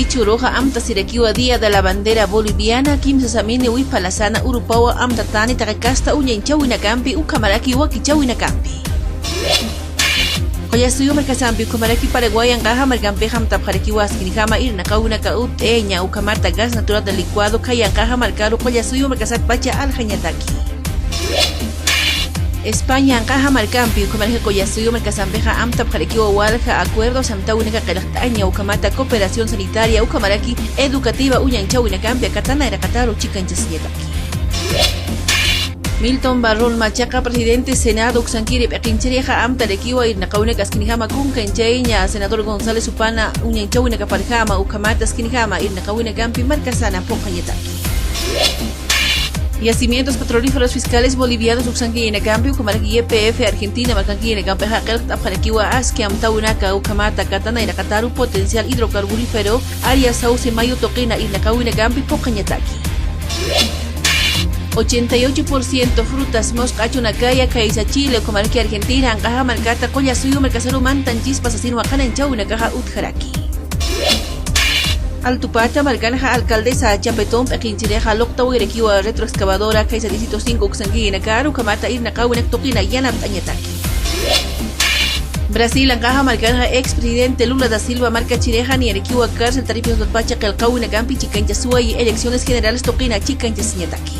Ichu roja amta sirekiwa día de la bandera boliviana kimsa samini wipalasana urupawa amta tani takakasta uñanchawina campi ukamaraki wakichawina campi. Koya suyo merkasampi ukamaraki Paraguay angaja margampe hamta paraki waskinijama irna kauna kaut eña ukamarta gas natural del licuado kaya angaja marcaro koya suyo merkasak pacha aljañataki. España angaja margampi ukamaraki koya suyo merkasampeja amta paraki walja acuerdos amta única kelaktaña ukamarta cooperación sanitaria ukamaraki educativa uñanchawina campi akatana era kataro chikanchasñataki. Milton Barrón Machaca, presidente Senado Uxanquiri, Pequinchereja, Amta Requiwa, Irnacaune Casquinijama, Kunkencheña, senador González Upana, Uñanchawina Caparjama, Ucamata Squinijama, Irnacaune Campi, Marcasana, Pocañetaki. Yacimientos petrolíferos fiscales bolivianos Uxanquiri en Campi, Ucamaraqui YPF, Argentina, Macanquiri en Campeja, Apjarequiwa, Asque, Amtaunaka, Ucamata, Catana, Iracataru, potencial hidrocarburífero, área Sauce, Mayo, Toquina, Irnacaune Campi, Pocañetaki. 88% frutas mosca chunacaya caisa Chile comarque Argentina angaja marcata colla suyo mercasero mantan chispas así nuajana en chau caja utjaraki. Altupata marcanja alcaldesa Chapetón pequinchireja locta uirekiwa retroexcavadora caisa 15 uxangui en caru camata irna caunek toquina yana tañataki. Brasil angaja marcanja expresidente Lula da Silva marca chireja ni erekiwa cárcel tarifas pacha calcau en campi chicancha y elecciones generales toquina chicancha siñataki.